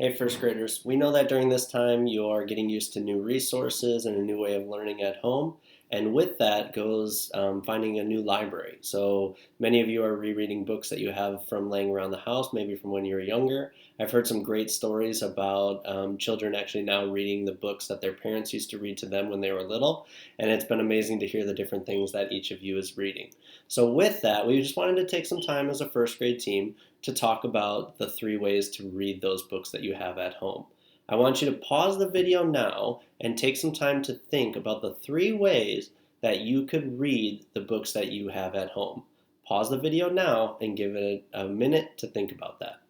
Hey, first graders. We know that during this time you are getting used to new resources and a new way of learning at home. And with that goes finding a new library. So many of you are rereading books that you have from laying around the house, maybe from when you were younger. I've heard some great stories about children actually now reading the books that their parents used to read to them when they were little. And it's been amazing to hear the different things that each of you is reading. So with that, we just wanted to take some time as a first grade team to talk about the 3 ways to read those books that you have at home. I want you to pause the video now and take some time to think about the 3 ways that you could read the books that you have at home. Pause the video now and give it a minute to think about that.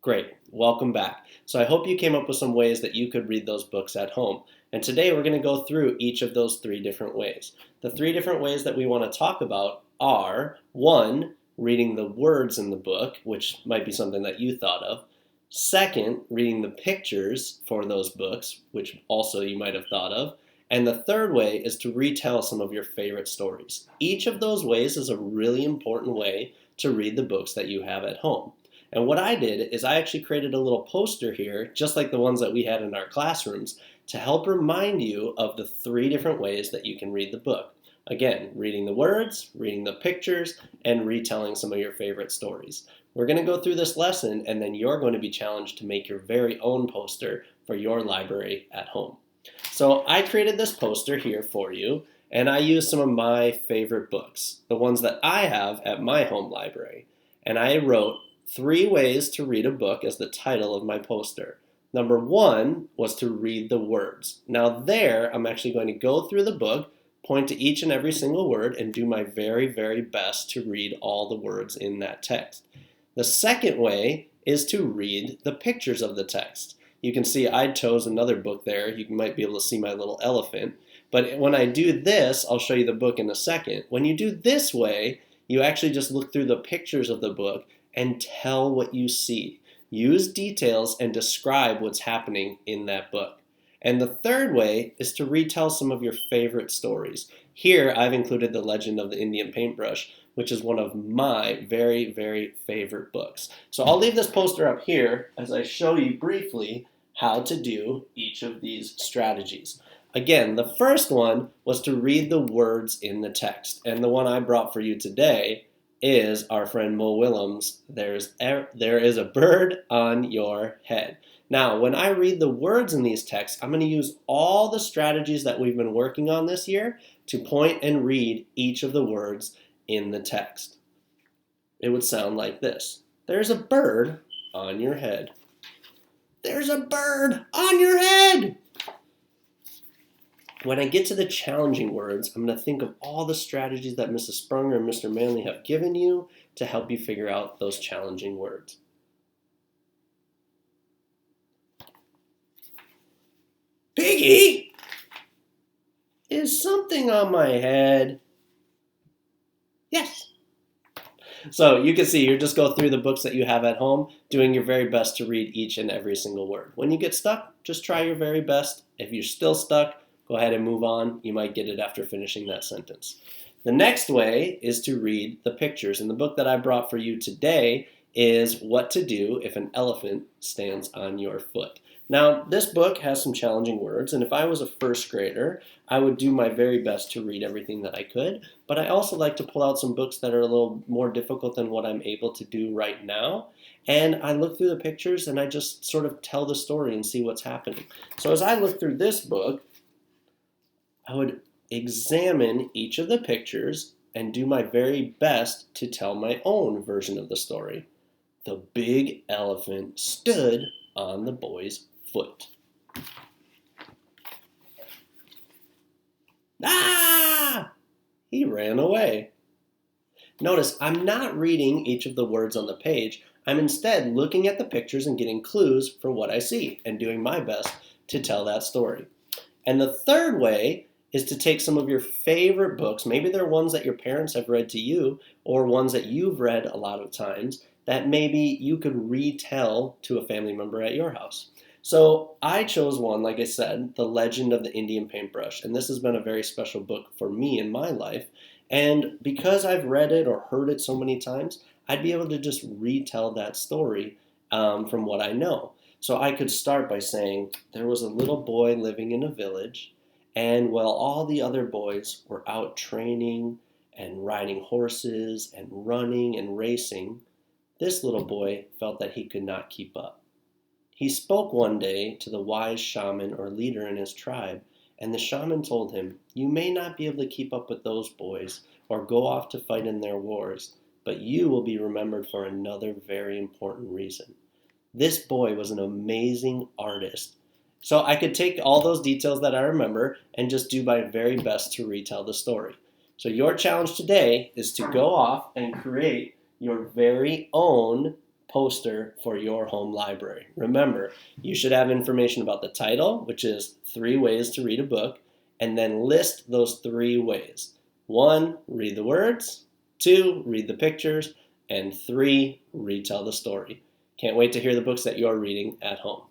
Great, welcome back. So I hope you came up with some ways that you could read those books at home. And today we're going to go through each of those 3 different ways. The 3 different ways that we want to talk about are, 1, reading the words in the book, which might be something that you thought of. Second, reading the pictures for those books, which also you might have thought of. And the 3rd way is to retell some of your favorite stories. Each of those ways is a really important way to read the books that you have at home. And what I did is I actually created a little poster here, just like the ones that we had in our classrooms, to help remind you of the 3 different ways that you can read the book. Again, reading the words, reading the pictures, and retelling some of your favorite stories. We're going to go through this lesson, and then you're going to be challenged to make your very own poster for your library at home. So I created this poster here for you, and I used some of my favorite books, the ones that I have at my home library. And I wrote 3 ways to read a book as the title of my poster. Number 1 was to read the words. Now there, I'm actually going to go through the book, point to each and every single word, and do my very, very best to read all the words in that text. The second way is to read the pictures of the text. You can see I chose another book there. You might be able to see my little elephant. But when I do this, I'll show you the book in a second. When you do this way, you actually just look through the pictures of the book and tell what you see. Use details and describe what's happening in that book. And the 3rd way is to retell some of your favorite stories. Here, I've included The Legend of the Indian Paintbrush, which is one of my very, very favorite books. So I'll leave this poster up here as I show you briefly how to do each of these strategies. Again, the first one was to read the words in the text. And the one I brought for you today is our friend Mo Willems' There is a Bird on Your Head. Now, when I read the words in these texts, I'm going to use all the strategies that we've been working on this year to point and read each of the words in the text. It would sound like this. There's a bird on your head. There's a bird on your head. When I get to the challenging words, I'm going to think of all the strategies that Mrs. Sprunger and Mr. Manley have given you to help you figure out those challenging words. Piggy, is something on my head? Yes. So you can see, you just go through the books that you have at home, doing your very best to read each and every single word. When you get stuck, just try your very best. If you're still stuck, go ahead and move on. You might get it after finishing that sentence. The next way is to read the pictures. And the book that I brought for you today is What to Do If an Elephant Stands on Your Foot. Now, this book has some challenging words, and if I was a first grader, I would do my very best to read everything that I could, but I also like to pull out some books that are a little more difficult than what I'm able to do right now, and I look through the pictures and I just sort of tell the story and see what's happening. So as I look through this book, I would examine each of the pictures and do my very best to tell my own version of the story. The big elephant stood on the boy's foot. Ah! He ran away. Notice I'm not reading each of the words on the page. I'm instead looking at the pictures and getting clues for what I see and doing my best to tell that story. And the 3rd way is to take some of your favorite books. Maybe they're ones that your parents have read to you or ones that you've read a lot of times that maybe you could retell to a family member at your house. So I chose one, like I said, The Legend of the Indian Paintbrush, and this has been a very special book for me in my life. And because I've read it or heard it so many times, I'd be able to just retell that story from what I know. So I could start by saying there was a little boy living in a village, and while all the other boys were out training and riding horses and running and racing, this little boy felt that he could not keep up. He spoke one day to the wise shaman or leader in his tribe, and the shaman told him, "You may not be able to keep up with those boys or go off to fight in their wars, but you will be remembered for another very important reason. This boy was an amazing artist." So I could take all those details that I remember and just do my very best to retell the story. So your challenge today is to go off and create your very own poster for your home library. Remember, you should have information about the title, which is 3 ways to read a book, and then list those 3 ways. 1, read the words. 2, read the pictures. And 3, retell the story. Can't wait to hear the books that you're reading at home.